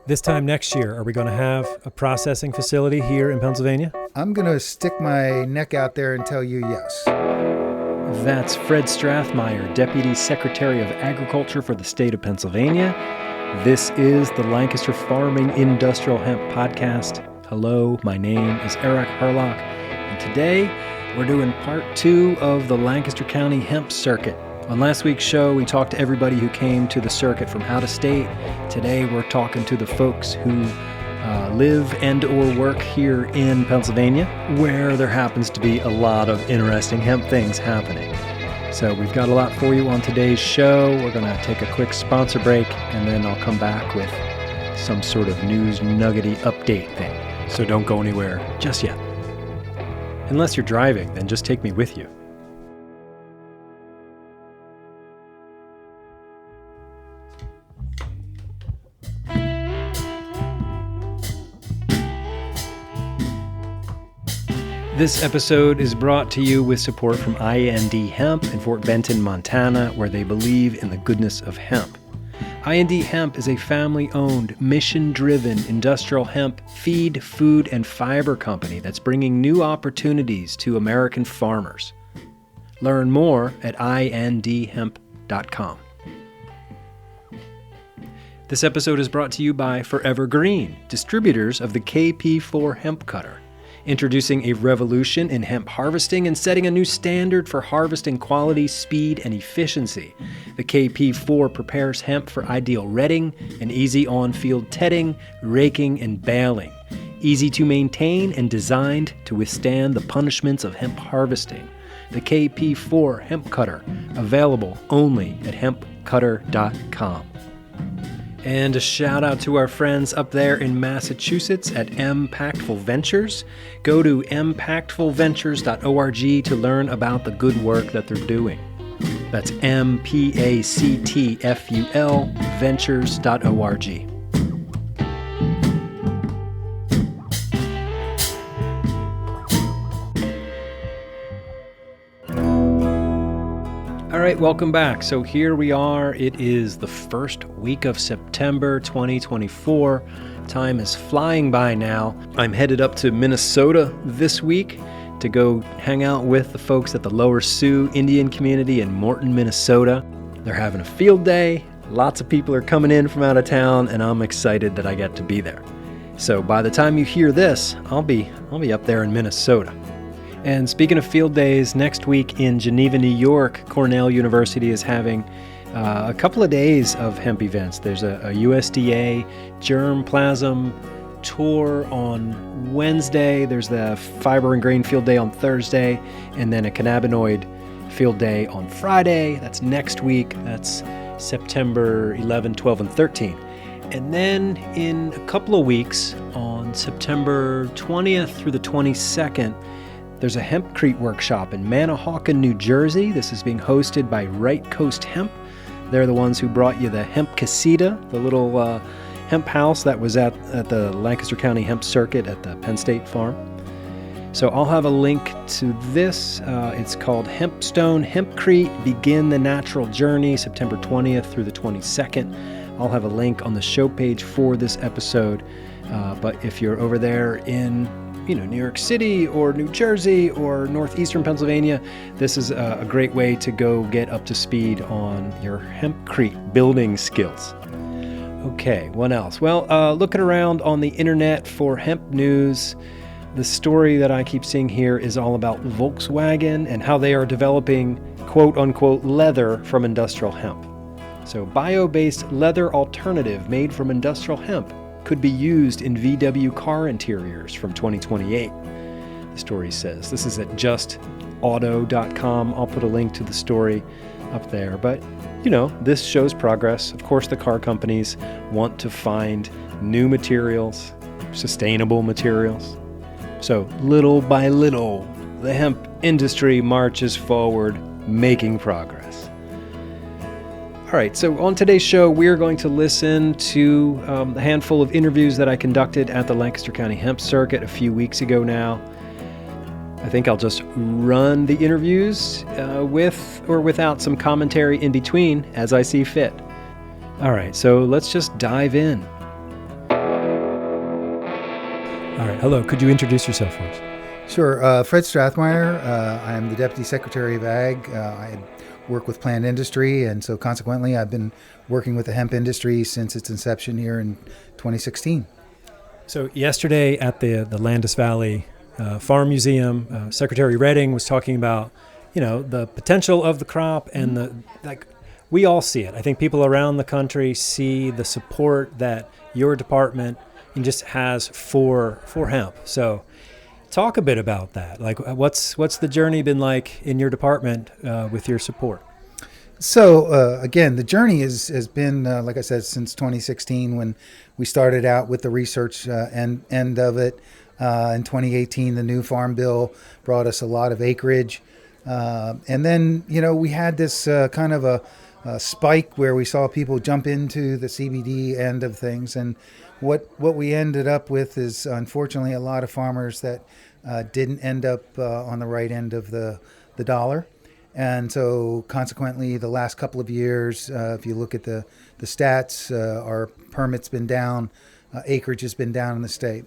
This time next year, are we going to have a processing facility here in Pennsylvania? I'm going to stick my neck out there and tell you yes. That's Fred Strathmeyer, Deputy Secretary of Agriculture for the state of Pennsylvania. This is the Lancaster Farming Industrial Hemp Podcast. Hello, my name is Eric Hurlock, and today we're doing part 2 of the Lancaster County Hemp Circuit. On last week's show, we talked to everybody who came to the circuit from out of state. Today, we're talking to the folks who live and or work here in Pennsylvania, where there happens to be a lot of interesting hemp things happening. So we've got a lot for you on today's show. We're going to take a quick sponsor break, and then I'll come back with some sort of news nuggety update thing. So don't go anywhere just yet. Unless you're driving, then just take me with you. This episode is brought to you with support from IND Hemp in Fort Benton, Montana, where they believe in the goodness of hemp. IND Hemp is a family-owned, mission-driven industrial hemp feed, food, and fiber company that's bringing new opportunities to American farmers. Learn more at indhemp.com. This episode is brought to you by Forever Green, distributors of the KP4 hemp cutter. Introducing a revolution in hemp harvesting and setting a new standard for harvesting quality, speed, and efficiency. The KP4 prepares hemp for ideal retting and easy on-field tedding, raking, and baling. Easy to maintain and designed to withstand the punishments of hemp harvesting. The KP4 hemp cutter, available only at hempcutter.com. And a shout out to our friends up there in Massachusetts at Impactful Ventures. Go to impactfulventures.org to learn about the good work that they're doing. That's MPACTFUL ventures.org. All right, welcome back. So here we are. It is the first week of September 2024. Time is flying by now. I'm headed up to Minnesota this week to go hang out with the folks at the Lower Sioux Indian community in Morton, Minnesota. They're having a field day. Lots of people are coming in from out of town, and I'm excited that I get to be there. So by the time you hear this, I'll be up there in Minnesota. And speaking of field days, next week in Geneva, New York, Cornell University is having a couple of days of hemp events. There's a USDA germplasm tour on Wednesday. There's the fiber and grain field day on Thursday, and then a cannabinoid field day on Friday. That's next week. That's September 11, 12, and 13. And then in a couple of weeks, on September 20th through the 22nd, there's a hempcrete workshop in Manahawkin, New Jersey. This is being hosted by Right Coast Hemp. They're the ones who brought you the hemp casita, the little hemp house that was at the Lancaster County Hemp Circuit at the Penn State Farm. So I'll have a link to this. It's called Hempstone Hempcrete, Begin the Natural Journey, September 20th through the 22nd. I'll have a link on the show page for this episode. But if you're over there in New York City or New Jersey or northeastern Pennsylvania, this is a great way to go get up to speed on your hempcrete building skills. Okay, what else? Well, looking around on the internet for hemp news, the story that I keep seeing here is all about Volkswagen and how they are developing quote-unquote leather from industrial hemp. So bio-based leather alternative made from industrial hemp could be used in VW car interiors from 2028, the story says. This is at justauto.com. I'll put a link to the story up there. But, this shows progress. Of course, the car companies want to find new materials, sustainable materials. So little by little, the hemp industry marches forward, making progress. All right, so on today's show, we're going to listen to a handful of interviews that I conducted at the Lancaster County Hemp Circuit a few weeks ago now. I think I'll just run the interviews with or without some commentary in between as I see fit. All right, so let's just dive in. All right. Hello. Could you introduce yourself for us? Sure. Fred Strathmeyer. I am the Deputy Secretary of Ag. I work with plant industry, and so consequently I've been working with the hemp industry since its inception here in 2016. So yesterday at the Landis Valley Farm Museum, Secretary Redding was talking about, the potential of the crop and we all see it. I think people around the country see the support that your department just has for hemp. So talk a bit about that. Like, what's the journey been like in your department with your support? So again, the journey has been, like I said, since 2016 when we started out with the research end of it. In 2018, the new Farm Bill brought us a lot of acreage. And then, we had this kind of a spike where we saw people jump into the CBD end of things. And what we ended up with is, unfortunately, a lot of farmers that didn't end up on the right end of the dollar. And so consequently, the last couple of years, if you look at the stats, our permits been down, acreage has been down in the state.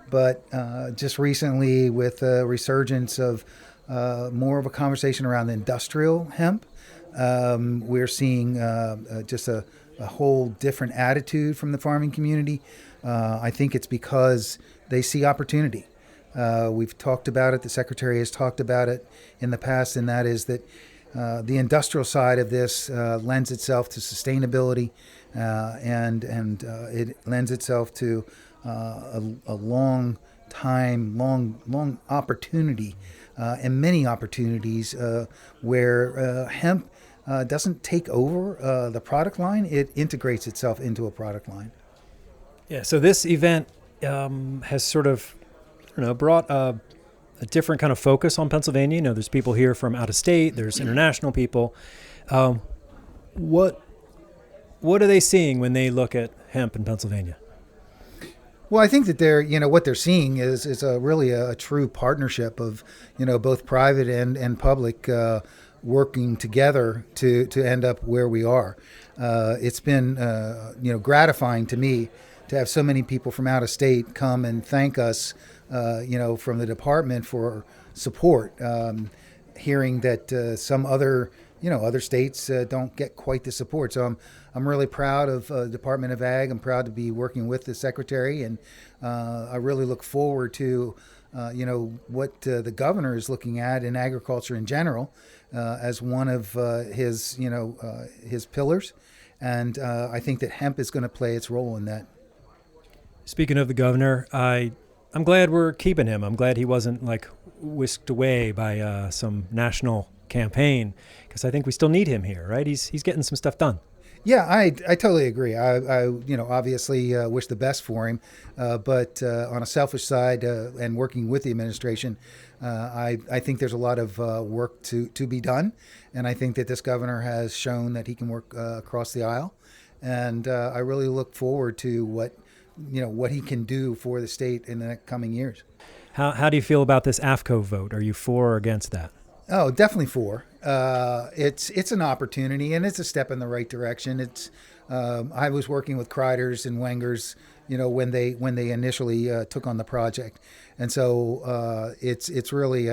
But just recently, with a resurgence of more of a conversation around the industrial hemp, we're seeing just a whole different attitude from the farming community. I think it's because they see opportunity. We've talked about it. The Secretary has talked about it in the past, and that is that the industrial side of this lends itself to sustainability, and it lends itself to a long opportunity, and many opportunities where hemp doesn't take over the product line. It integrates itself into a product line. Yeah, so this event has sort of brought a different kind of focus on Pennsylvania. There's people here from out of state. There's international people. What are they seeing when they look at hemp in Pennsylvania? Well, I think that what they're seeing is really a true partnership of, both private and public working together to end up where we are. It's been, gratifying to me to have so many people from out of state come and thank us, from the department for support. Hearing that some other states don't get quite the support. So I'm really proud of the Department of Ag. I'm proud to be working with the Secretary, and I really look forward to, what the governor is looking at in agriculture in general as one of his pillars. And I think that hemp is going to play its role in that. Speaking of the governor, I'm glad we're keeping him. I'm glad he wasn't whisked away by some national campaign, because I think we still need him here, right? He's getting some stuff done. Yeah, I totally agree. I obviously wish the best for him, but on a selfish side and working with the administration, I think there's a lot of work to be done, and I think that this governor has shown that he can work across the aisle, and I really look forward to what he can do for the state in the coming years. How do you feel about this AFCO vote? Are you for or against that? Oh, definitely for. It's an opportunity, and it's a step in the right direction. It's I was working with Kreiders and Wengers, when they initially took on the project, and so it's really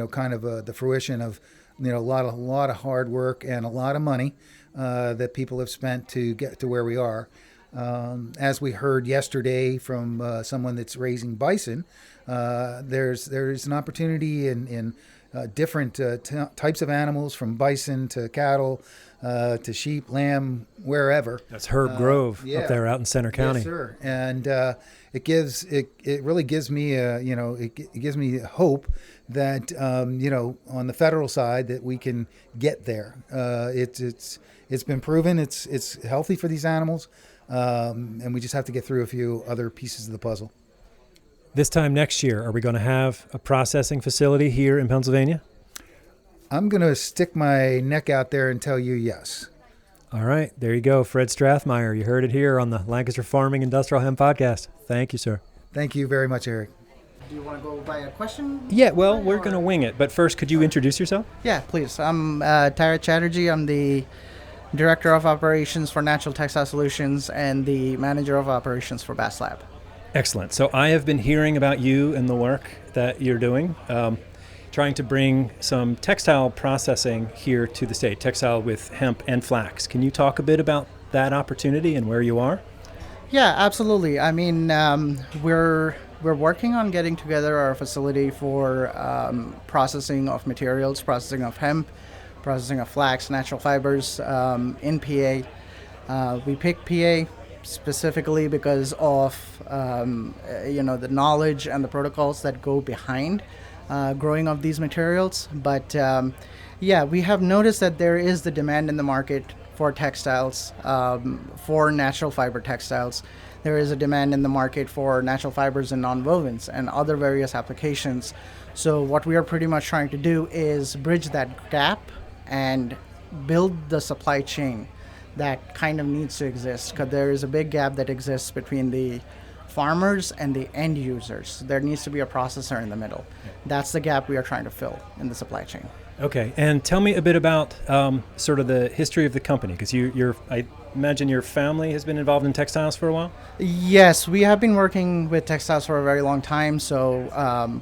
kind of the fruition of a lot of hard work and a lot of money that people have spent to get to where we are. As we heard yesterday from someone that's raising bison, there's an opportunity in different types of animals, from bison to cattle to sheep, lamb, wherever. That's Herb Grove up there out in Center County. Yes, sir. And it really gives me it gives me hope that on the federal side that we can get there. It's been proven it's healthy for these animals. And we just have to get through a few other pieces of the puzzle. This time next year, are we going to have a processing facility here in Pennsylvania? I'm going to stick my neck out there and tell you yes. All right. There you go. Fred Strathmeyer. You heard it here on the Lancaster Farming Industrial Hemp Podcast. Thank you, sir. Thank you very much, Eric. Do you want to go by a question? Yeah, well, we're going to wing it. But first, could you introduce yourself? Yeah, please. I'm Tarit Chatterjee. I'm the Director of Operations for Natural Textile Solutions and the Manager of Operations for Bast Lab. Excellent. So I have been hearing about you and the work that you're doing, trying to bring some textile processing here to the state, textile with hemp and flax. Can you talk a bit about that opportunity and where you are? Yeah, absolutely. I mean, we're working on getting together our facility for processing of materials, processing of hemp, processing of flax, natural fibers in PA. We picked PA specifically because of the knowledge and the protocols that go behind growing of these materials. But we have noticed that there is the demand in the market for textiles, for natural fiber textiles. There is a demand in the market for natural fibers and nonwovens and other various applications. So what we are pretty much trying to do is bridge that gap and build the supply chain that kind of needs to exist, because there is a big gap that exists between the farmers and the end users. There needs to be a processor in the middle. That's the gap we are trying to fill in the supply chain. Okay, and tell me a bit about sort of the history of the company, because I imagine your family has been involved in textiles for a while? Yes, we have been working with textiles for a very long time. So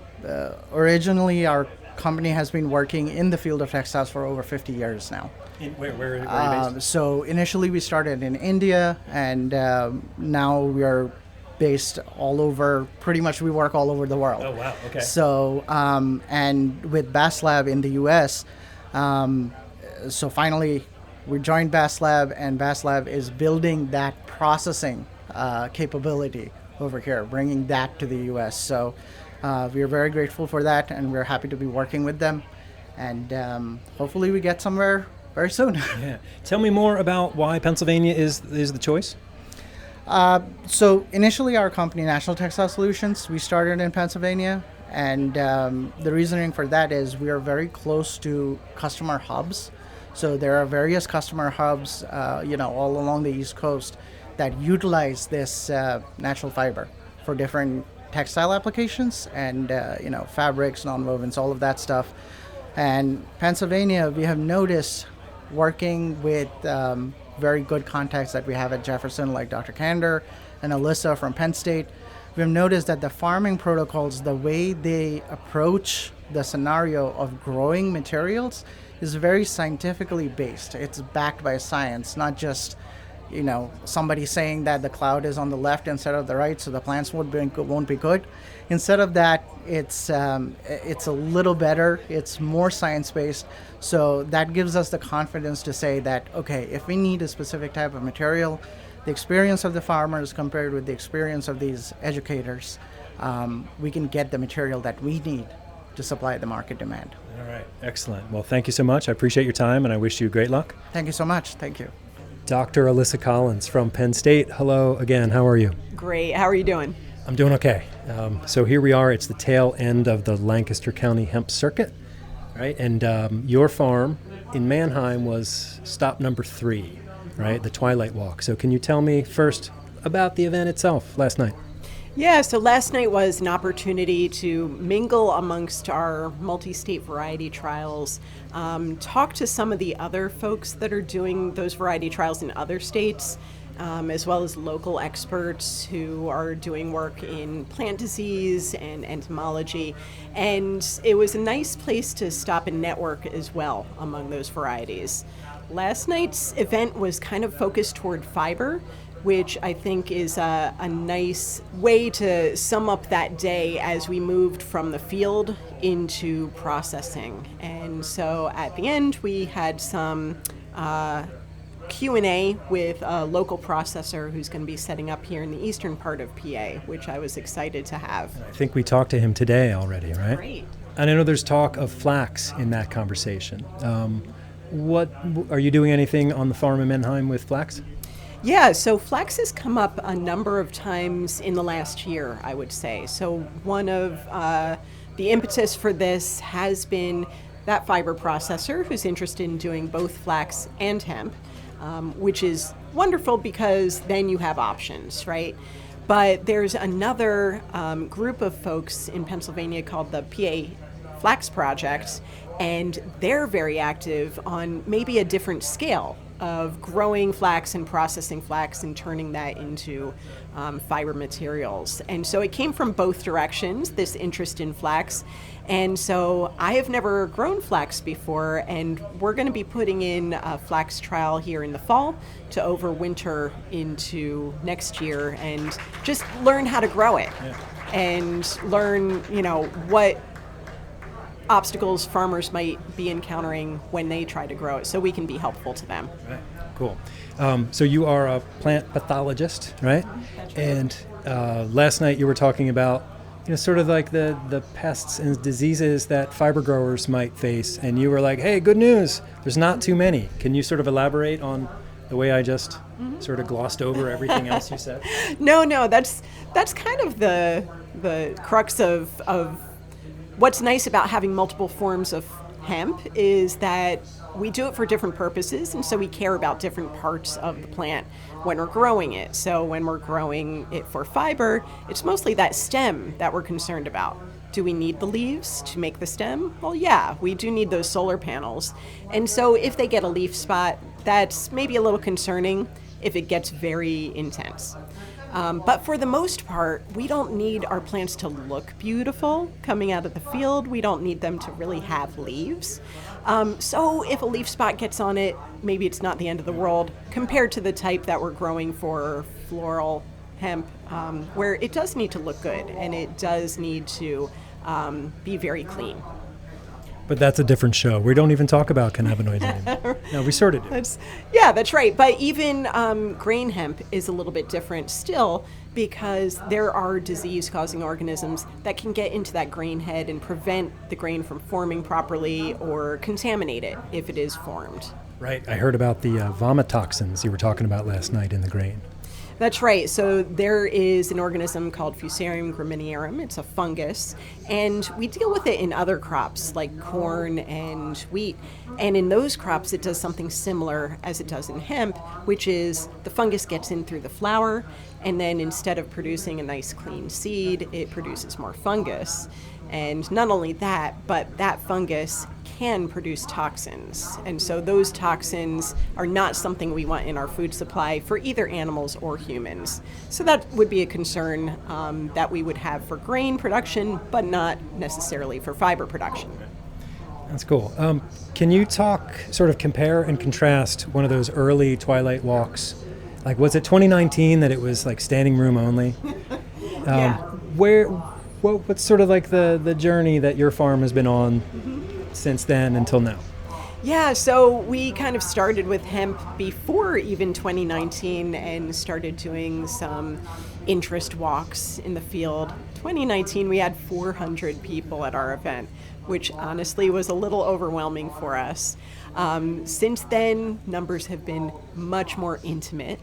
originally our company has been working in the field of textiles for over 50 years now. Where are you based? So initially we started in India, and now we are based all over, pretty much we work all over the world. Oh, wow, okay. So, and with Bast Lab in the US, so finally we joined Bast Lab, and Bast Lab is building that processing capability over here, bringing that to the US. So we are very grateful for that, and we're happy to be working with them. And hopefully we get somewhere very soon. Yeah. Tell me more about why Pennsylvania is the choice. So initially our company, National Textile Solutions, we started in Pennsylvania. And the reasoning for that is we are very close to customer hubs. So there are various customer hubs, all along the East Coast that utilize this natural fiber for different textile applications and, fabrics, nonwovens, all of that stuff. And Pennsylvania, we have noticed working with very good contacts that we have at Jefferson, like Dr. Kander and Alyssa from Penn State. We've noticed that the farming protocols, the way they approach the scenario of growing materials, is very scientifically based. It's backed by science, not just somebody saying that the cloud is on the left instead of the right, so the plants won't be good. Instead of that, it's a little better. It's more science-based. So that gives us the confidence to say that, okay, if we need a specific type of material, the experience of the farmers compared with the experience of these educators, we can get the material that we need to supply the market demand. All right, excellent. Well, thank you so much. I appreciate your time, and I wish you great luck. Thank you so much. Thank you. Dr. Alyssa Collins from Penn State. Hello again. How are you? Great. How are you doing? I'm doing okay. So here we are. It's the tail end of the Lancaster County Hemp Circuit, right? And your farm in Mannheim was stop number 3, right? The Twilight Walk. So can you tell me first about the event itself last night? Yeah, so last night was an opportunity to mingle amongst our multi-state variety trials, talk to some of the other folks that are doing those variety trials in other states, as well as local experts who are doing work in plant disease and entomology. And it was a nice place to stop and network as well among those varieties. Last night's event was kind of focused toward fiber, which I think is a nice way to sum up that day as we moved from the field into processing. And so at the end, we had some Q&A with a local processor who's going to be setting up here in the eastern part of PA, which I was excited to have. I think we talked to him today already, right? Great. And I know there's talk of flax in that conversation. What are you doing anything on the farm in Mannheim with flax? Yeah, so flax has come up a number of times in the last year, I would say. So one of the impetus for this has been that fiber processor who's interested in doing both flax and hemp, which is wonderful because then you have options, right? But there's another group of folks in Pennsylvania called the PA Flax Project, and they're very active on maybe a different scale of growing flax and processing flax and turning that into fiber materials. And so it came from both directions, this interest in flax. And so I have never grown flax before, and we're going to be putting in a flax trial here in the fall to overwinter into next year and just learn how to grow it and learn, what obstacles farmers might be encountering when they try to grow it so we can be helpful to them. Right. Cool. So you are a plant pathologist, right? And last night you were talking about sort of like the pests and diseases that fiber growers might face, and you were like, hey, good news, there's not too many. Can you sort of elaborate on the way I just sort of glossed over everything else you said? No, that's kind of the crux of what's nice about having multiple forms of hemp is that we do it for different purposes, and so we care about different parts of the plant when we're growing it. So when we're growing it for fiber, it's mostly that stem that we're concerned about. Do we need the leaves to make the stem? Well, yeah, we do need those solar panels. And so if they get a leaf spot, that's maybe a little concerning if it gets very intense. But for the most part, we don't need our plants to look beautiful coming out of the field. We don't need them to really have leaves. So if a leaf spot gets on it, maybe it's not the end of the world compared to the type that we're growing for floral hemp, where it does need to look good and it does need to be very clean. But that's a different show. We don't even talk about cannabinoids anymore. No, we sort of do. That's right. But even grain hemp is a little bit different still because there are disease-causing organisms that can get into that grain head and prevent the grain from forming properly or contaminate it if it is formed. Right. I heard about the vomitoxins you were talking about last night in the grain. That's right. So there is an organism called Fusarium graminearum. It's a fungus, and we deal with it in other crops like corn and wheat. And in those crops, it does something similar as it does in hemp, which is the fungus gets in through the flower, and then instead of producing a nice clean seed, it produces more fungus. And not only that, but that fungus can produce toxins. And so those toxins are not something we want in our food supply for either animals or humans. So that would be a concern that we would have for grain production, but not necessarily for fiber production. That's cool. Can you sort of compare and contrast one of those early twilight walks? Like, was it 2019 that it was like standing room only? What's sort of like the journey that your farm has been on since then until now? Yeah, so we kind of started with hemp before even 2019 and started doing some interest walks in the field. 2019, we had 400 people at our event, which honestly was a little overwhelming for us. Since then, numbers have been much more intimate.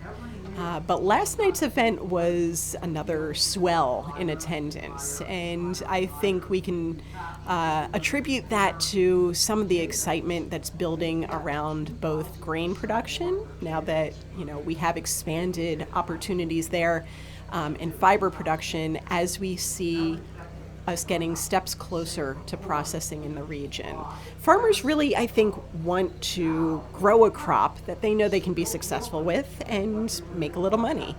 But last night's event was another swell in attendance, and I think we can attribute that to some of the excitement that's building around both grain production, now that we have expanded opportunities there, and fiber production as we see us getting steps closer to processing in the region. Farmers really, I think, want to grow a crop that they know they can be successful with and make a little money.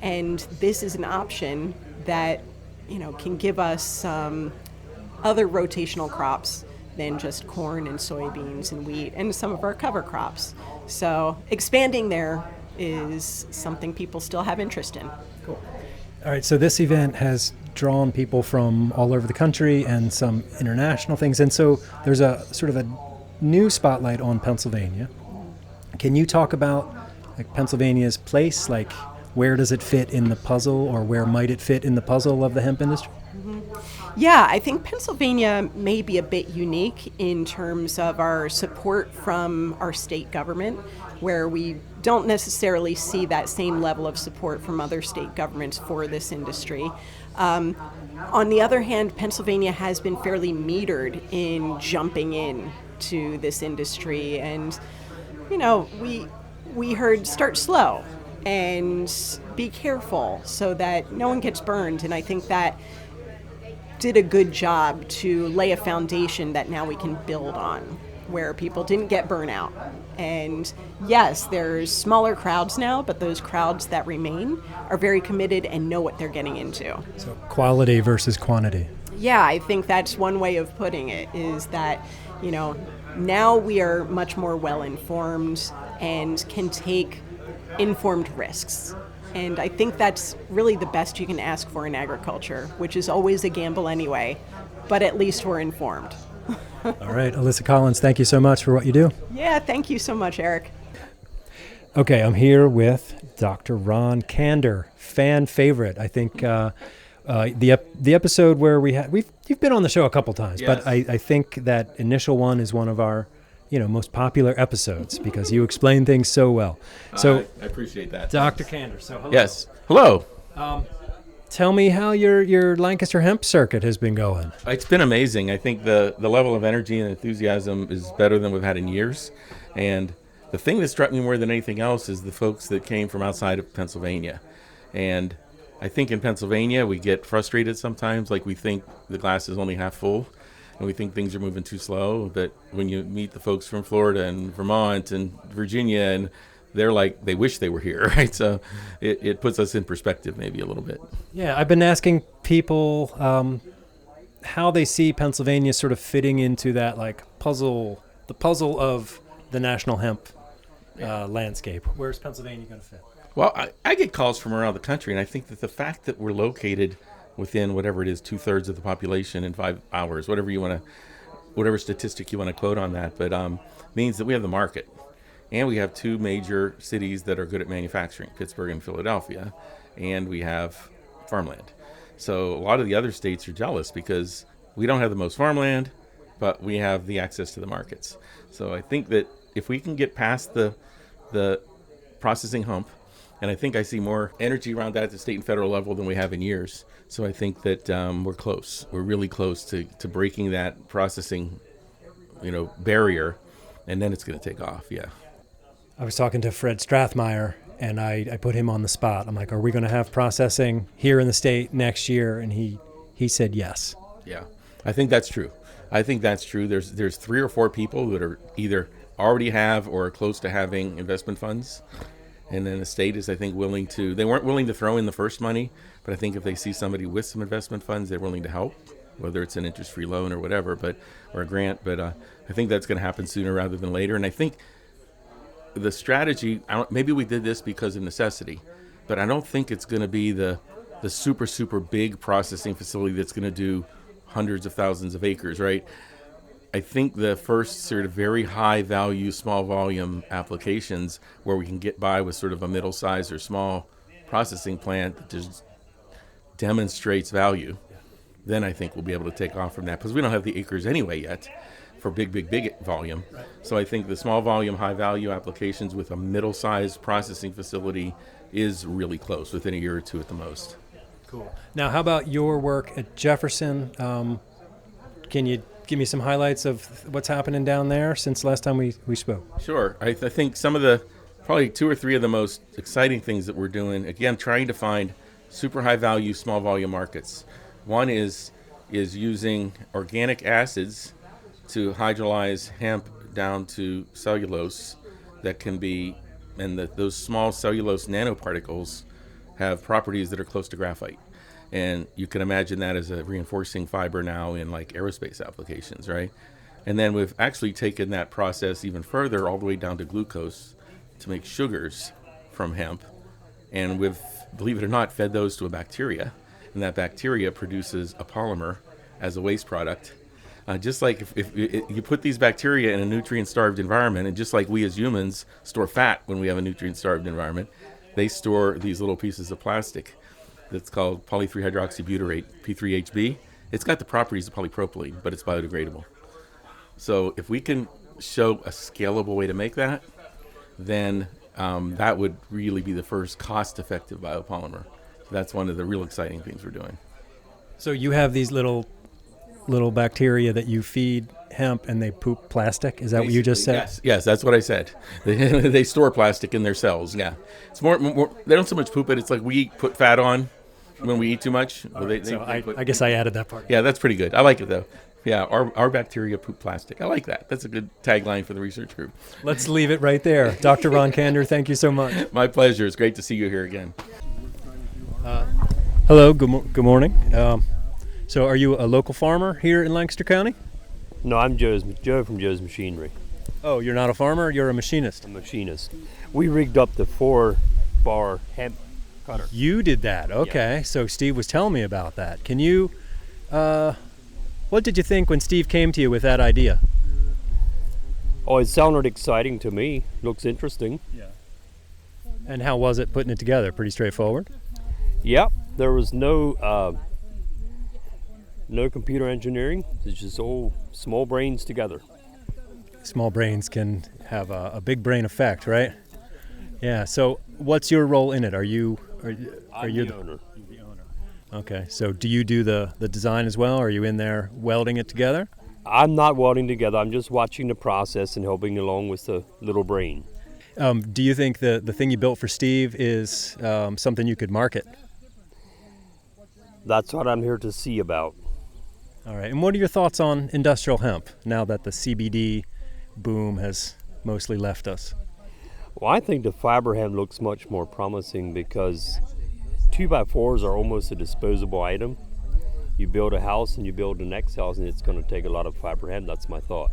And this is an option that, can give us other rotational crops than just corn and soybeans and wheat and some of our cover crops. So expanding there is something people still have interest in. Cool. All right, so this event has drawn people from all over the country and some international things. And so there's a sort of a new spotlight on Pennsylvania. Can you talk about Pennsylvania's place? Like, where does it fit in the puzzle, or where might it fit in the puzzle of the hemp industry? Yeah, I think Pennsylvania may be a bit unique in terms of our support from our state government, where we don't necessarily see that same level of support from other state governments for this industry. On the other hand, Pennsylvania has been fairly metered in jumping in to this industry, and we heard start slow and be careful so that no one gets burned, and I think that did a good job to lay a foundation that now we can build on. where people didn't get burnout. And yes, there's smaller crowds now, but those crowds that remain are very committed and know what they're getting into. So quality versus quantity. Yeah, I think that's one way of putting it, is that, now we are much more well-informed and can take informed risks. And I think that's really the best you can ask for in agriculture, which is always a gamble anyway, but at least we're informed. All right, Alyssa Collins, thank you so much for what you do. Yeah, thank you so much, Eric. Okay, I'm here with Dr. Ron Kander, fan favorite. I think the episode where you've been on the show a couple times, Yes. but I think that initial one is one of our most popular episodes because you explain things so well. So I appreciate that. Dr. Kander, so hello. Yes. Hello. Tell me how your Lancaster Hemp Circuit has been going. It's been amazing. I think the level of energy and enthusiasm is better than we've had in years. And the thing that struck me more than anything else is the folks that came from outside of Pennsylvania. And I think in Pennsylvania we get frustrated sometimes, like we think the glass is only half full and we think things are moving too slow. But when you meet the folks from Florida and Vermont and Virginia, and they're like, they wish they were here, right? So it puts us in perspective maybe a little bit. Yeah, I've been asking people how they see Pennsylvania sort of fitting into that the puzzle of the national hemp landscape. Where's Pennsylvania going to fit? Well, I get calls from around the country, and I think that the fact that we're located within whatever it is, 2/3 of the population in 5 hours, whatever statistic you want to quote on that, but means that we have the market. And we have 2 major cities that are good at manufacturing, Pittsburgh and Philadelphia, and we have farmland. So a lot of the other states are jealous because we don't have the most farmland, but we have the access to the markets. So I think that if we can get past the processing hump, and I think I see more energy around that at the state and federal level than we have in years. So I think that we're close. We're really close to breaking that processing, barrier, and then it's going to take off. Yeah. I was talking to Fred Strathmeyer, and I put him on the spot. I'm like, are we going to have processing here in the state next year? And he said yes. Yeah, I think that's true. There's 3 or 4 people that are either already have or are close to having investment funds. And then the state is, I think, they weren't willing to throw in the first money, but I think if they see somebody with some investment funds, they're willing to help, whether it's an interest-free loan or whatever, or a grant. But I think that's going to happen sooner rather than later. And I think the strategy, maybe we did this because of necessity, but I don't think it's going to be the super, super big processing facility that's going to do hundreds of thousands of acres, right? I think the first sort of very high value, small volume applications where we can get by with sort of a middle size or small processing plant that just demonstrates value, then I think we'll be able to take off from that, because we don't have the acres anyway yet for big volume. Right. So I think the small volume, high value applications with a middle sized processing facility is really close, within a year or 2 at the most. Cool. Now, how about your work at Jefferson? Can you give me some highlights of what's happening down there since last time we spoke? Sure. I think some of the, probably 2 or 3 of the most exciting things that we're doing, again, trying to find super high value, small volume markets. One is using organic acids to hydrolyze hemp down to cellulose that can be, and those small cellulose nanoparticles have properties that are close to graphite. And you can imagine that as a reinforcing fiber now in like aerospace applications, right? And then we've actually taken that process even further, all the way down to glucose, to make sugars from hemp. And we've, believe it or not, fed those to a bacteria. And that bacteria produces a polymer as a waste product. Just like if you put these bacteria in a nutrient-starved environment, and just like we as humans store fat when we have a nutrient-starved environment, they store these little pieces of plastic that's called poly-3-hydroxybutyrate, P3HB. It's got the properties of polypropylene, but it's biodegradable. So if we can show a scalable way to make that, then that would really be the first cost-effective biopolymer. So that's one of the real exciting things we're doing. So you have these little bacteria that you feed hemp and they poop plastic? Is that what you just said? Yes, that's what I said. They store plastic in their cells, yeah. It's more, they don't so much poop it, it's like we put fat on when we eat too much. Right, I guess I added that part. Yeah, that's pretty good. I like it, though. Yeah, our bacteria poop plastic. I like that. That's a good tagline for the research group. Let's leave it right there. Dr. Ron Kander, thank you so much. My pleasure. It's great to see you here again. Hello, good morning. So are you a local farmer here in Lancaster County? No, I'm Joe from Joe's Machinery. Oh, you're not a farmer, you're a machinist. I'm a machinist. We rigged up the 4-bar hemp cutter. You did that, okay. Yeah. So Steve was telling me about that. Can you, what did you think when Steve came to you with that idea? Oh, it sounded exciting to me. Looks interesting. Yeah. And how was it putting it together? Pretty straightforward? Yep, there was no computer engineering. It's just all small brains together. Small brains can have a big brain effect, right? Yeah, so what's your role in it? Are you the owner. Okay, so do you do the design as well? Are you in there welding it together? I'm not welding together. I'm just watching the process and helping along with the little brain. Do you think the thing you built for Steve is something you could market? That's what I'm here to see about. All right, and what are your thoughts on industrial hemp now that the CBD boom has mostly left us? Well, I think the fiber hemp looks much more promising because 2x4s are almost a disposable item. You build a house and you build the next house and it's going to take a lot of fiber hemp. That's my thought.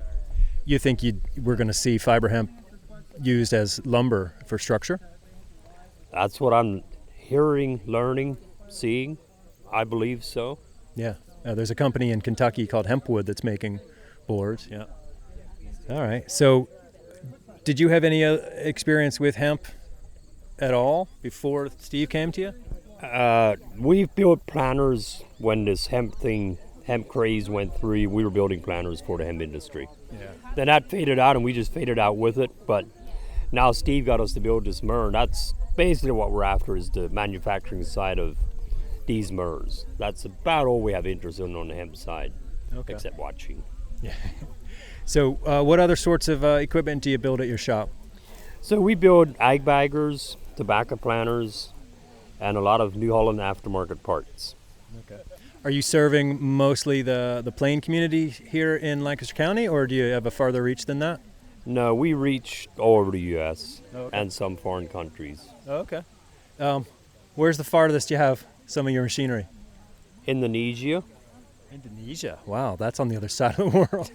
You think we're going to see fiber hemp used as lumber for structure? That's what I'm hearing, learning, seeing. I believe so. Yeah. There's a company in Kentucky called Hempwood that's making boards. Yeah. All right. So did you have any experience with hemp at all before Steve came to you? We've built planters when this hemp craze went through. We were building planters for the hemp industry. Yeah. Then that faded out and we just faded out with it. But now Steve got us to build this MER. That's basically what we're after, is the manufacturing side of these MERs. That's about all we have interest in on the hemp side, Okay. except watching. Yeah. So what other sorts of equipment do you build at your shop? So we build ag baggers, tobacco planters, and a lot of New Holland aftermarket parts. Okay. Are you serving mostly the plain community here in Lancaster County, or do you have a farther reach than that? No, we reach all over the U.S. Okay. and some foreign countries. Okay. Where's the farthest you have some of your machinery? Indonesia. Indonesia. Wow, that's on the other side of the world.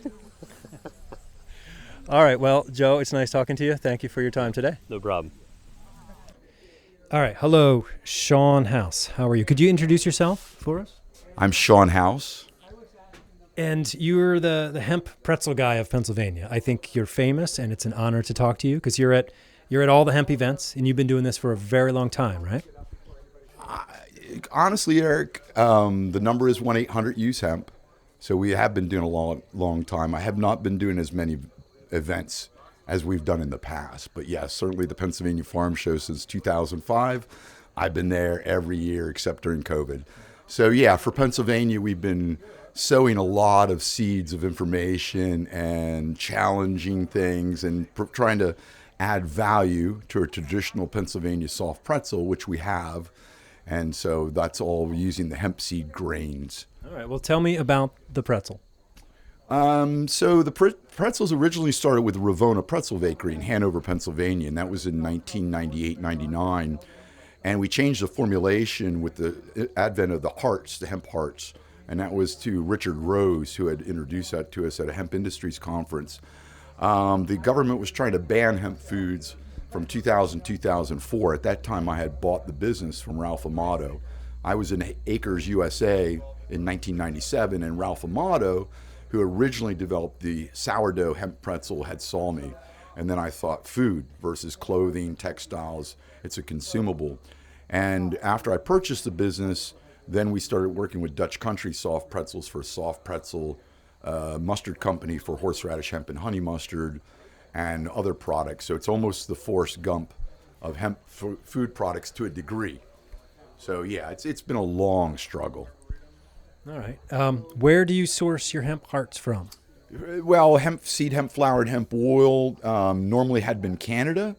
All right. Well, Joe, it's nice talking to you. Thank you for your time today. No problem. All right. Hello, Sean House. How are you? Could you introduce yourself for us? I'm Sean House. And you're the hemp pretzel guy of Pennsylvania. I think you're famous, and it's an honor to talk to you because you're at all the hemp events, and you've been doing this for a very long time, right? Honestly, Eric, the number is 1-800-USE-HEMP. So we have been doing a long time. I have not been doing as many events as we've done in the past. But yes, certainly the Pennsylvania Farm Show since 2005. I've been there every year except during COVID. So yeah, for Pennsylvania, we've been sowing a lot of seeds of information and challenging things and trying to add value to a traditional Pennsylvania soft pretzel, which we have. And so that's all using the hemp seed grains. All right. Well, tell me about the pretzel. So the pretzels originally started with Ravona Pretzel Bakery in Hanover, Pennsylvania, and that was in 1998-99. And we changed the formulation with the advent of the hearts, the hemp hearts. And that was to Richard Rose, who had introduced that to us at a Hemp Industries conference. The government was trying to ban hemp foods from 2000-2004. At that time, I had bought the business from Ralph Amato. I was in Acres USA in 1997, and Ralph Amato, who originally developed the sourdough hemp pretzel, had saw me. And then I thought, food versus clothing, textiles, it's a consumable. And after I purchased the business, then we started working with Dutch Country Soft Pretzels for soft pretzel, mustard company for horseradish, hemp, and honey mustard, and other products. So it's almost the Forrest Gump of hemp food products to a degree. So yeah, it's been a long struggle. All right. Where do you source your hemp hearts from? Well, hemp seed, hemp flour, and hemp oil Lydecker? normally had been Canada.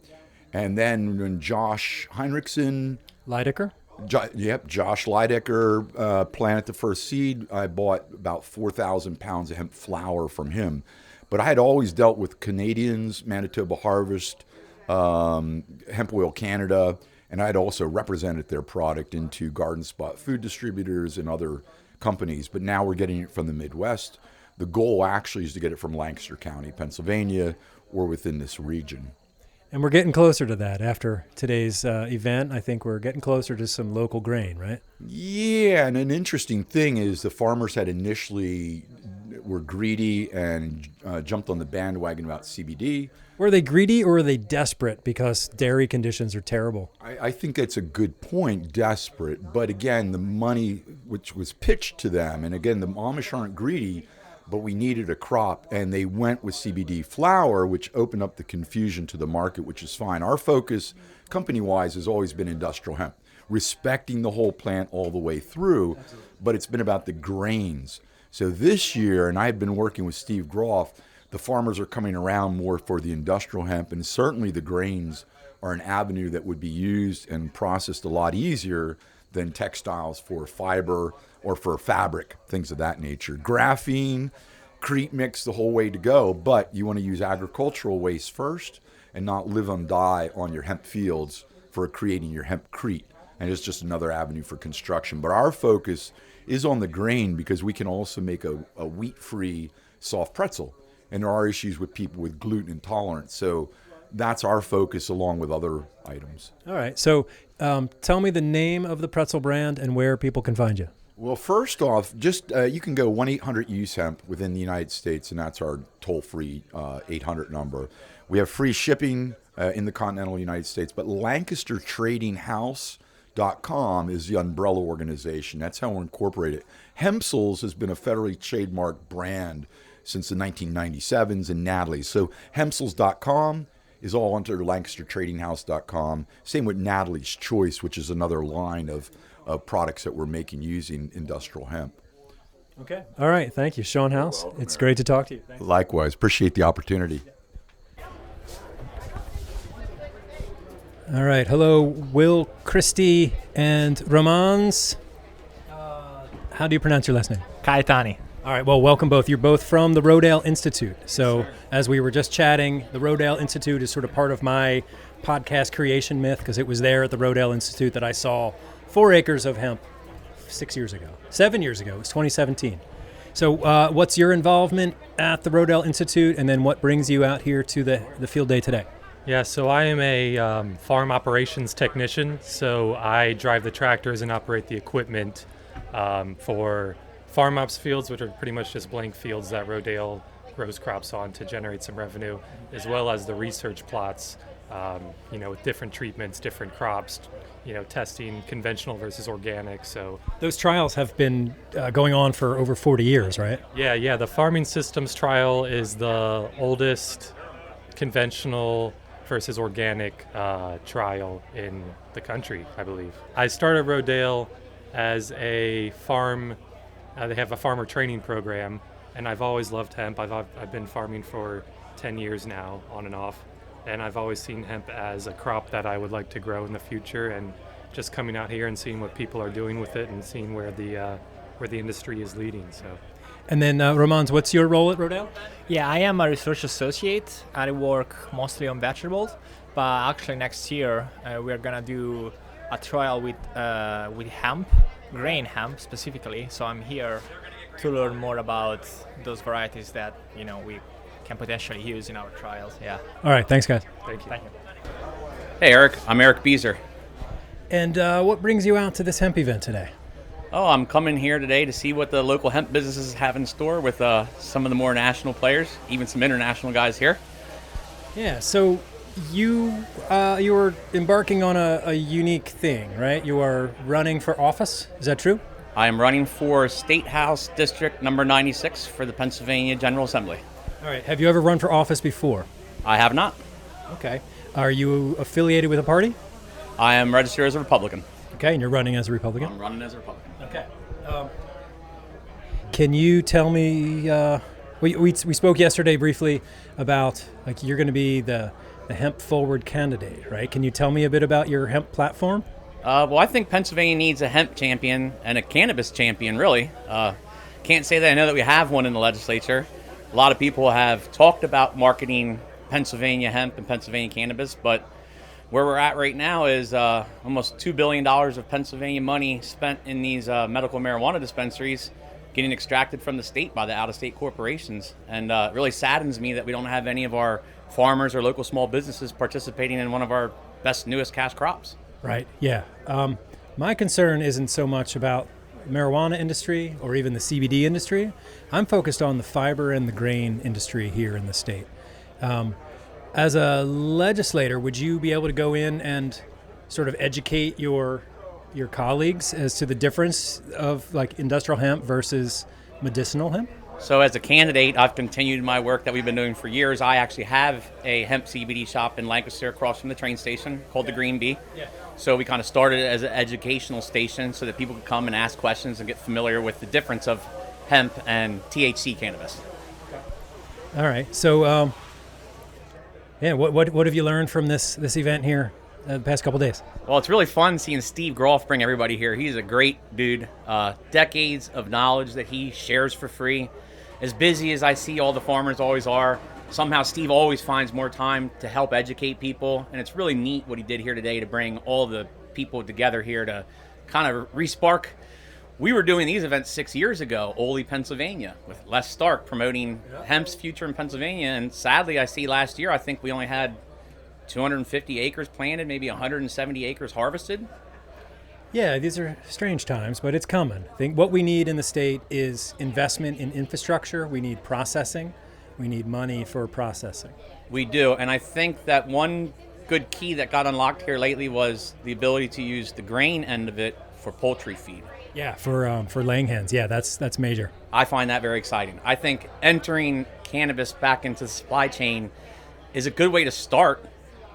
And then when Josh Heinrichsen, Lydecker? Josh Leidecker planted the first seed. I bought about 4,000 pounds of hemp flour from him. But I had always dealt with Canadians, Manitoba Harvest, Hemp Oil Canada, and I had also represented their product into Garden Spot food distributors and other companies. But now we're getting it from the Midwest. The goal actually is to get it from Lancaster County, Pennsylvania, or within this region. And we're getting closer to that after today's event. I think we're getting closer to some local grain, right? Yeah, and an interesting thing is the farmers had initially were greedy and jumped on the bandwagon about CBD. Were they greedy or were they desperate because dairy conditions are terrible? I think that's a good point, desperate. But again, the money which was pitched to them, and again, the Amish aren't greedy, but we needed a crop, and they went with CBD flour, which opened up the confusion to the market, which is fine. Our focus, company-wise, has always been industrial hemp, respecting the whole plant all the way through, but it's been about the grains. So this year, and I've been working with Steve Groff, the farmers are coming around more for the industrial hemp, and certainly the grains are an avenue that would be used and processed a lot easier than textiles for fiber or for fabric, things of that nature. Graphene, crete mix, the whole way to go, but you want to use agricultural waste first and not live and die on your hemp fields for creating your hemp crete. And it's just another avenue for construction. But our focus is on the grain because we can also make a wheat-free soft pretzel. And there are issues with people with gluten intolerance. So that's our focus along with other items. All right. So tell me the name of the pretzel brand and where people can find you. Well, first off, just you can go 1-800-USE-HEMP within the United States, and that's our toll-free 800 number. We have free shipping in the continental United States, but LancasterTradingHouse.com is the umbrella organization. That's how we're incorporated. Hempsels has been a federally trademarked brand since the 1997s and Natalie's. So Hempsels.com is all under LancasterTradingHouse.com. Same with Natalie's Choice, which is another line of products that we're making using industrial hemp. Okay. All right. Thank you, Sean House. It's great to talk to you. Thanks. Likewise. Appreciate the opportunity. All right. Hello, Will, Christy, and Romans. How do you pronounce your last name? Kaitani. All right. Well, welcome both. You're both from the Rodale Institute. So as we were just chatting, the Rodale Institute is sort of part of my podcast creation myth because it was there at the Rodale Institute that I saw 4 acres of hemp 7 years ago. It was 2017. So what's your involvement at the Rodale Institute, and then what brings you out here to the field day today? Yeah, so I am a farm operations technician. So I drive the tractors and operate the equipment for farm ops fields, which are pretty much just blank fields that Rodale grows crops on to generate some revenue, as well as the research plots, with different treatments, different crops, testing conventional versus organic. So those trials have been going on for over 40 years, right? Yeah. The farming systems trial is the oldest conventional versus organic trial in the country, I believe. I started Rodale as a farm. They have a farmer training program, and I've always loved hemp. I've been farming for 10 years now, on and off. And I've always seen hemp as a crop that I would like to grow in the future, and just coming out here and seeing what people are doing with it and seeing where the industry is leading. So. And then, Romans, what's your role at Rodale? Yeah, I am a research associate. I work mostly on vegetables, but actually next year we're gonna do a trial with hemp, grain hemp specifically. So I'm here to learn more about those varieties that we can potentially use in our trials. Yeah. All right. Thanks, guys. Thank you. Hey, Eric. I'm Eric Beezer. And what brings you out to this hemp event today? Oh, I'm coming here today to see what the local hemp businesses have in store with some of the more national players, even some international guys here. Yeah. So you were embarking on a unique thing, right? You are running for office. Is that true? I am running for State House District number 96 for the Pennsylvania General Assembly. All right. Have you ever run for office before? I have not. Okay. Are you affiliated with a party? I am registered as a Republican. Okay, and you're running as a Republican? I'm running as a Republican. Okay. Can you tell me, we spoke yesterday briefly about, you're going to be the hemp forward candidate, right? Can you tell me a bit about your hemp platform? Well, I think Pennsylvania needs a hemp champion and a cannabis champion, really. Can't say that I know that we have one in the legislature. A lot of people have talked about marketing Pennsylvania hemp and Pennsylvania cannabis, but where we're at right now is almost $2 billion of Pennsylvania money spent in these medical marijuana dispensaries getting extracted from the state by the out-of-state corporations. And it really saddens me that we don't have any of our farmers or local small businesses participating in one of our best, newest cash crops. Right. Yeah. My concern isn't so much about marijuana industry or even the CBD industry. I'm focused on the fiber and the grain industry here in the state. As a legislator, would you be able to go in and sort of educate your colleagues as to the difference of like industrial hemp versus medicinal hemp? So as a candidate, I've continued my work that we've been doing for years. I actually have a hemp CBD shop in Lancaster across from the train station called the Green Bee. Yeah. So we kind of started it as an educational station so that people could come and ask questions and get familiar with the difference of hemp and THC cannabis. All right. So, what have you learned from this event here the past couple days? Well, it's really fun seeing Steve Groff bring everybody here. He's a great dude. Decades of knowledge that he shares for free. As busy as I see all the farmers always are, somehow Steve always finds more time to help educate people. And it's really neat what he did here today to bring all the people together here to kind of re-spark. We were doing these events 6 years ago, Ole, Pennsylvania, with Les Stark promoting hemp's future in Pennsylvania. And sadly, I see last year, I think we only had 250 acres planted, maybe 170 acres harvested. Yeah, these are strange times, but it's coming. I think what we need in the state is investment in infrastructure. We need processing. We need money for processing. We do, and I think that one good key that got unlocked here lately was the ability to use the grain end of it for poultry feed. Yeah, for laying hens. Yeah, that's major. I find that very exciting. I think entering cannabis back into the supply chain is a good way to start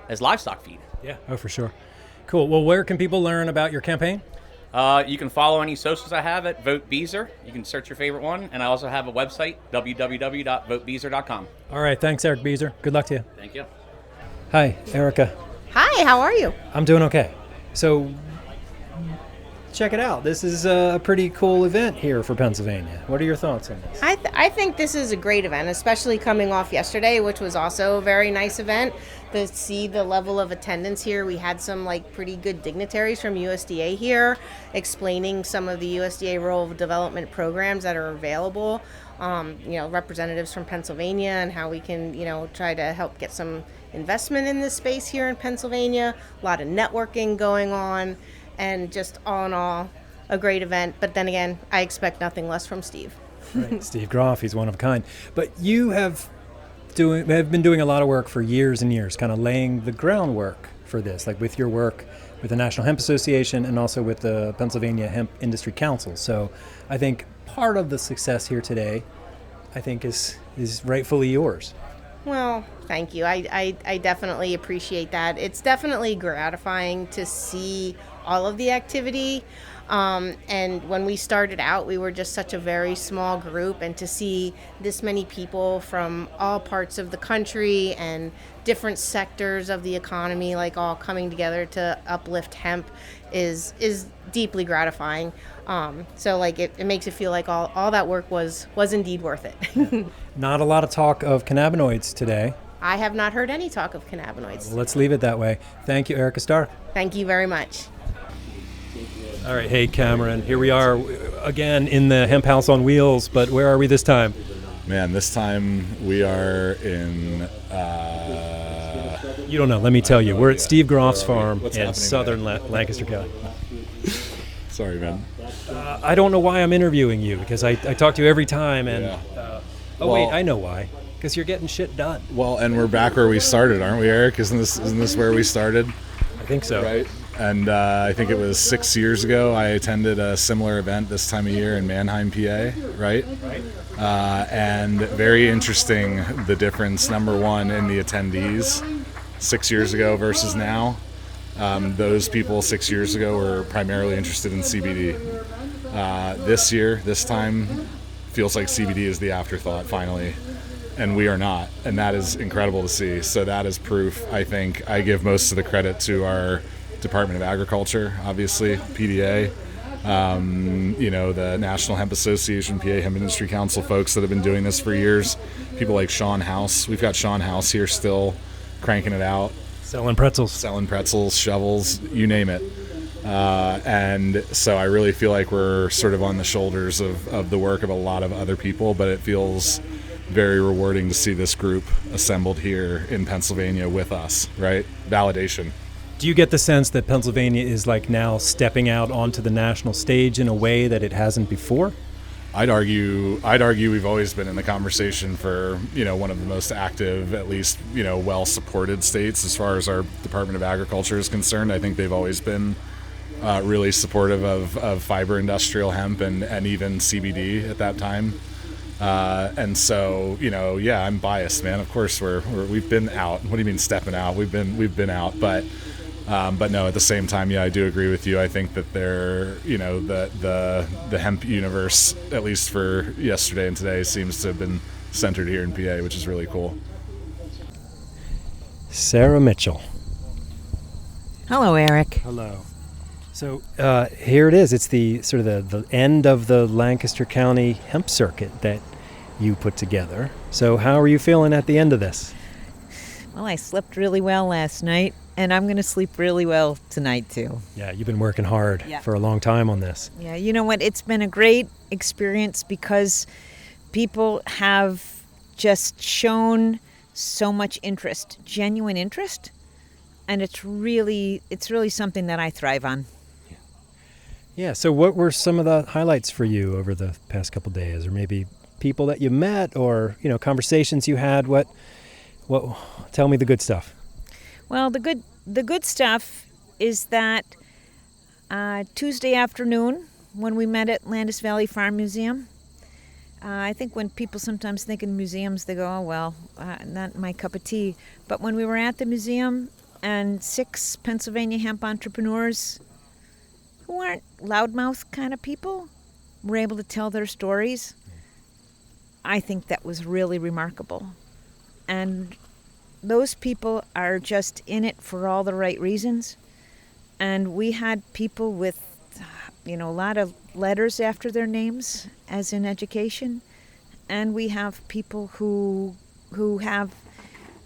as livestock feed. Yeah, oh, for sure. Cool. Well, where can people learn about your campaign? You can follow any socials I have at Vote Beezer. You can search your favorite one. And I also have a website, www.votebeezer.com. All right. Thanks, Eric Beezer. Good luck to you. Thank you. Hi, Erica. Hi, how are you? I'm doing okay. So, check it out. This is a pretty cool event here for Pennsylvania. What are your thoughts on this? I think this is a great event, especially coming off yesterday, which was also a very nice event. To see the level of attendance here, we had some pretty good dignitaries from USDA here explaining some of the USDA rural development programs that are available. Representatives from Pennsylvania and how we can, try to help get some investment in this space here in Pennsylvania. A lot of networking going on. And just all in all, a great event. But then again, I expect nothing less from Steve. Right. Steve Groff, he's one of a kind. But you have been doing a lot of work for years and years, kind of laying the groundwork for this, like with your work with the National Hemp Association and also with the Pennsylvania Hemp Industry Council. So I think part of the success here today, I think, is rightfully yours. Well, thank you. I definitely appreciate that. It's definitely gratifying to see all of the activity. And when we started out, we were just such a very small group, and to see this many people from all parts of the country and different sectors of the economy, all coming together to uplift hemp is deeply gratifying. So it makes it feel like all that work was indeed worth it. Not a lot of talk of cannabinoids today. I have not heard any talk of cannabinoids. Well, let's leave it that way. Thank you, Erica Stark. Thank you very much. All right, hey Cameron, here we are again in the Hemp House on Wheels, but where are we this time? Man, this time we are in... You don't know, let me tell you. We're at Steve Groff's farm in southern Lancaster County. Sorry, man. I don't know why I'm interviewing you, because I talk to you every time, and... Yeah. Wait, I know why. Because you're getting shit done. Well, and we're back where we started, aren't we, Eric? Isn't this where we started? I think so. Right. And I think it was 6 years ago I attended a similar event this time of year in Mannheim, PA, right? Right. And very interesting, the difference, number one, in the attendees 6 years ago versus now. Those people 6 years ago were primarily interested in CBD. This time, feels like CBD is the afterthought finally, and we are not, and that is incredible to see. So that is proof. I think I give most of the credit to our Department of Agriculture, obviously, PDA, the National Hemp Association, PA Hemp Industry Council folks that have been doing this for years. People like Sean House. We've got Sean House here still cranking it out. Selling pretzels, shovels, you name it. And so I really feel like we're sort of on the shoulders of the work of a lot of other people, but it feels very rewarding to see this group assembled here in Pennsylvania with us, right? Validation. Do you get the sense that Pennsylvania is like now stepping out onto the national stage in a way that it hasn't before? I'd argue we've always been in the conversation for, one of the most active, at least, well-supported states as far as our Department of Agriculture is concerned. I think they've always been really supportive of fiber industrial hemp and even CBD at that time. And so, I'm biased, man. Of course, we've been out. What do you mean stepping out? We've been out, but no, at the same time, I do agree with you. I think that the hemp universe, at least for yesterday and today, seems to have been centered here in PA, which is really cool. Sarah Mitchell. Hello, Eric. Hello. So here it is. It's the sort of the end of the Lancaster County Hemp Circuit that you put together. So how are you feeling at the end of this? Well, I slept really well last night, and I'm going to sleep really well tonight, too. Yeah, you've been working hard for a long time on this. Yeah, you know what? It's been a great experience because people have just shown so much interest, genuine interest, and it's really something that I thrive on. Yeah, so what were some of the highlights for you over the past couple days, or maybe people that you met, or conversations you had? What tell me the good stuff. Well, the good stuff is that Tuesday afternoon when we met at Landis Valley Farm Museum, I think when people sometimes think in museums, they go, oh, well, not my cup of tea. But when we were at the museum and 6 Pennsylvania hemp entrepreneurs who aren't loudmouth kind of people were able to tell their stories, I think that was really remarkable. And those people are just in it for all the right reasons. And we had people with, a lot of letters after their names, as in education. And we have people who have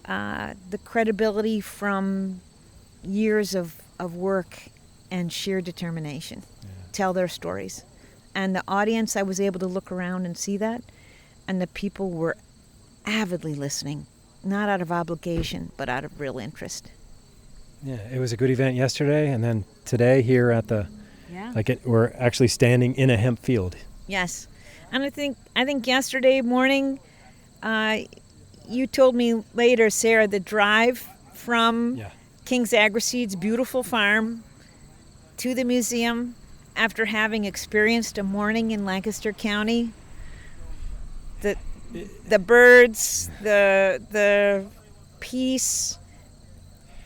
the credibility from years of work and sheer determination, tell their stories. And the audience, I was able to look around and see that. And the people were avidly listening, not out of obligation, but out of real interest. Yeah, it was a good event yesterday, and then today here at the, we're actually standing in a hemp field. Yes, and I think yesterday morning, you told me later, Sarah, the drive from King's Agri-Seed's beautiful farm to the museum after having experienced a morning in Lancaster County. The birds, the peace,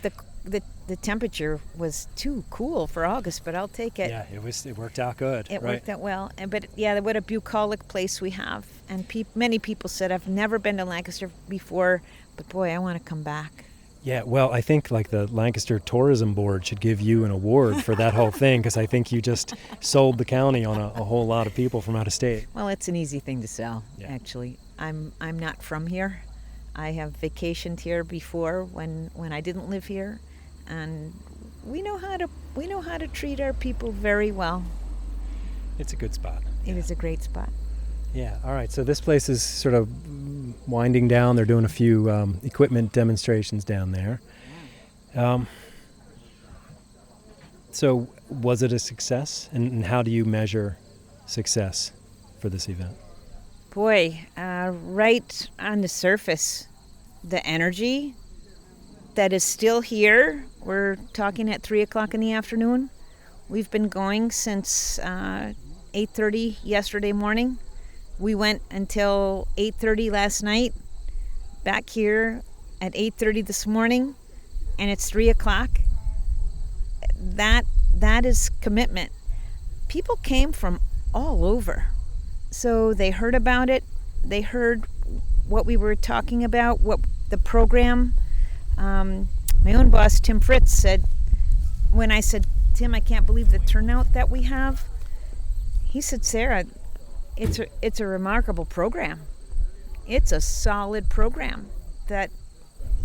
the temperature was too cool for August, but I'll take it. Yeah, it worked out good. It worked out well, but what a bucolic place we have. And many people said, I've never been to Lancaster before, but boy, I want to come back. Yeah, well, I think the Lancaster Tourism Board should give you an award for that whole thing, because I think you just sold the county on a whole lot of people from out of state. Well, it's an easy thing to sell, actually. I'm not from here. I have vacationed here before when I didn't live here, and we know how to treat our people very well. It's a good spot. It is a great spot. Yeah. All right. So this place is sort of winding down. They're doing a few equipment demonstrations down there. So was it a success? And how do you measure success for this event? Boy, right on the surface, the energy that is still here. We're talking at 3 o'clock in the afternoon. We've been going since 8:30 yesterday morning. We went until 8:30 last night, back here at 8:30 this morning, and it's 3 o'clock. That is commitment. People came from all over. So they heard about it. They heard what we were talking about, what the program. My own boss, Tim Fritz, said, when I said, Tim, I can't believe the turnout that we have, he said, Sarah, it's a remarkable program. It's a solid program that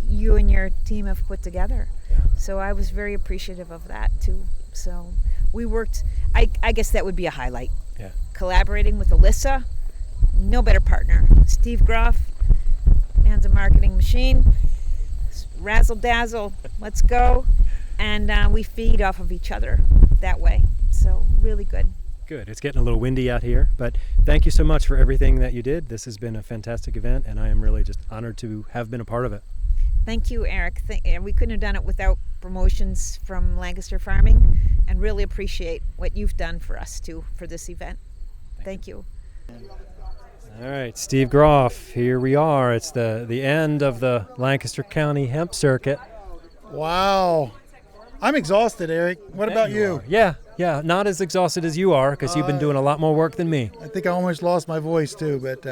you and your team have put together. So I was very appreciative of that too. So we worked, I guess that would be a highlight. Yeah. Collaborating with Alyssa, no better partner. Steve Groff, man's a marketing machine. Razzle dazzle, let's go. And we feed off of each other that way. So really good. Good. It's getting a little windy out here, but thank you so much for everything that you did. This has been a fantastic event, and I am really just honored to have been a part of it. Thank you, Eric. We couldn't have done it without promotions from Lancaster Farming, and really appreciate what you've done for us too for this event. Thank you. All right, Steve Groff, here we are. It's the end of the Lancaster County Hemp Circuit. Wow. I'm exhausted, Eric. What about you? Yeah, not as exhausted as you are, because you've been doing a lot more work than me. I think I almost lost my voice too, but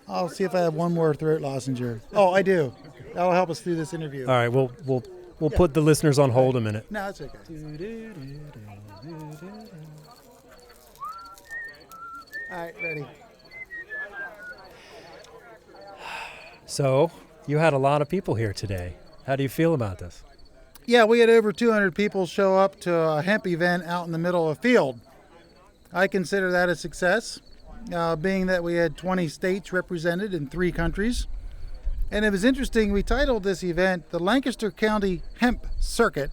I'll see if I have one more throat lozenge. Oh, I do. That'll help us through this interview. All right, we'll put the listeners on hold a minute. No, it's okay. All right, ready. So, you had a lot of people here today. How do you feel about this? Yeah, we had over 200 people show up to a hemp event out in the middle of a field. I consider that a success, being that we had 20 states represented in 3 countries. And it was interesting, we titled this event the Lancaster County Hemp Circuit,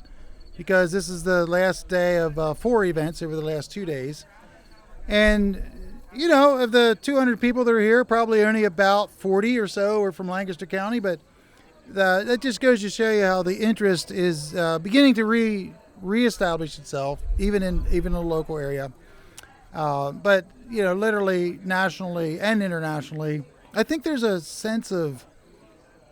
because this is the last day of 4 events over the last 2 days. And, you know, of the 200 people that are here, probably only about 40 or so are from Lancaster County, but that just goes to show you how the interest is beginning to reestablish itself, even in a local area. But, you know, literally nationally and internationally, I think there's a sense of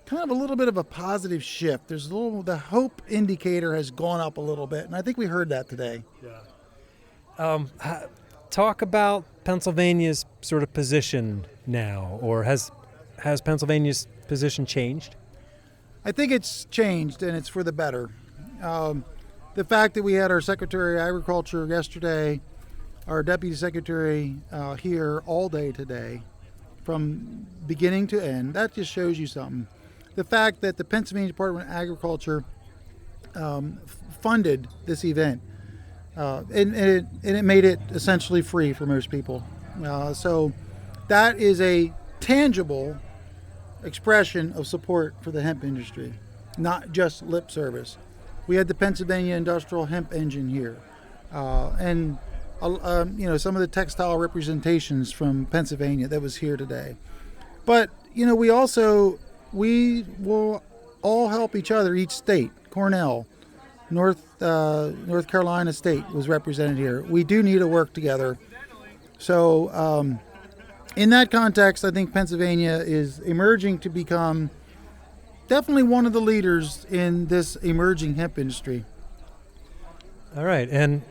kind of a little bit of a positive shift. The hope indicator has gone up a little bit, and I think we heard that today. Yeah. Talk about Pennsylvania's sort of position now, or has Pennsylvania's position changed? I think it's changed, and it's for the better. The fact that we had our Secretary of Agriculture yesterday, our Deputy Secretary here all day today, from beginning to end, that just shows you something. The fact that the Pennsylvania Department of Agriculture funded this event, and it made it essentially free for most people. So that is a tangible expression of support for the hemp industry, not just lip service. We had the Pennsylvania Industrial Hemp Engine here, and you know, some of the textile representations from Pennsylvania that was here today. But you know, we will all help each other. Each state, Cornell, North Carolina State was represented here. We do need to work together. So in that context, I think Pennsylvania is emerging to become definitely one of the leaders in this emerging hemp industry. All right, and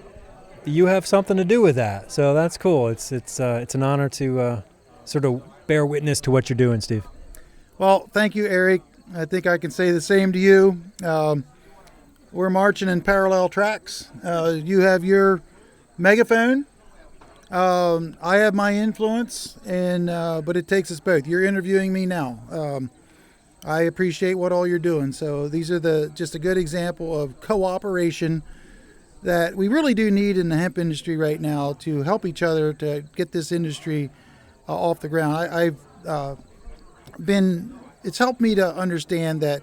you have something to do with that, so that's cool. It's an honor to sort of bear witness to what you're doing, Steve. Well, thank you, Eric. I think I can say the same to you. We're marching in parallel tracks. You have your megaphone. I have my influence, but it takes us both. You're interviewing me now. I appreciate what all you're doing. So these are just a good example of cooperation that we really do need in the hemp industry right now to help each other to get this industry off the ground. It's helped me to understand that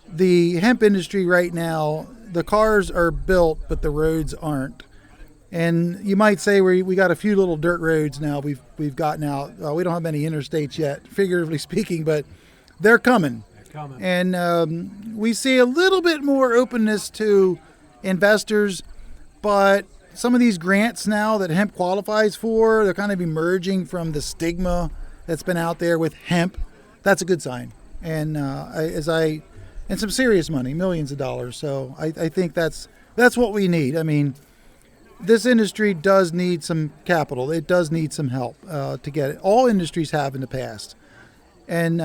the hemp industry right now, the cars are built, but the roads aren't. And you might say we got a few little dirt roads now we've gotten out. We don't have any interstates yet, figuratively speaking, but they're coming. And we see a little bit more openness to investors, but some of these grants now that hemp qualifies for, they're kind of emerging from the stigma that's been out there with hemp. That's a good sign. And and some serious money, millions of dollars. So I think that's what we need. I mean, this industry does need some capital. It does need some help to get it. All industries have in the past. And,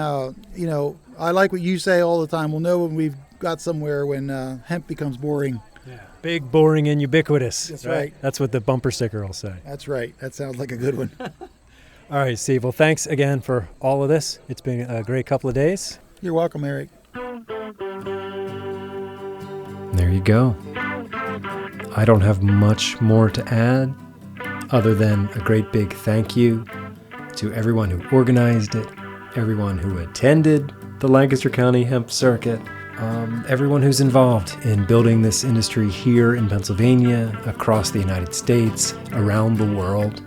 you know, I like what you say all the time. We'll know when we've got somewhere when hemp becomes boring. Yeah. Big, boring, and ubiquitous. That's right. That's what the bumper sticker will say. That's right. That sounds like a good one. All right, Steve. Well, thanks again for all of this. It's been a great couple of days. You're welcome, Eric. There you go. I don't have much more to add other than a great big thank you to everyone who organized it, everyone who attended the Lancaster County Hemp Circuit, everyone who's involved in building this industry here in Pennsylvania, across the United States, around the world.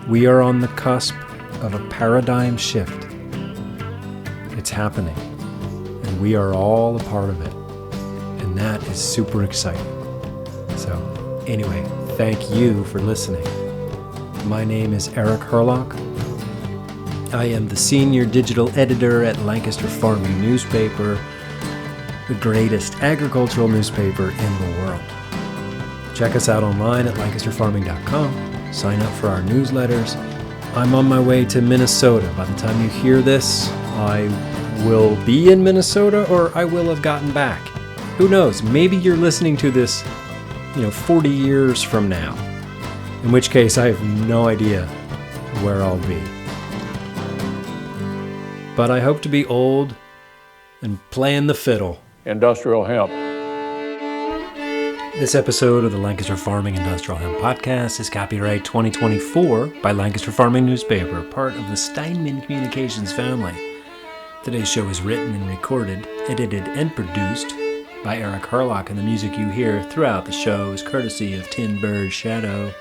We are on the cusp of a paradigm shift. It's happening, and we are all a part of it. And that is super exciting. So, anyway, thank you for listening. My name is Eric Hurlock. I am the senior digital editor at Lancaster Farming Newspaper, the greatest agricultural newspaper in the world. Check us out online at lancasterfarming.com. Sign up for our newsletters. I'm on my way to Minnesota. By the time you hear this, I will be in Minnesota or I will have gotten back. Who knows? Maybe you're listening to this, 40 years from now. In which case, I have no idea where I'll be. But I hope to be old and playing the fiddle. Industrial hemp. This episode of the Lancaster Farming Industrial Hemp Podcast is copyright 2024 by Lancaster Farming Newspaper, part of the Steinman Communications family. Today's show is written and recorded, edited, and produced by Eric Hurlock, and the music you hear throughout the show is courtesy of Tin Bird Shadow.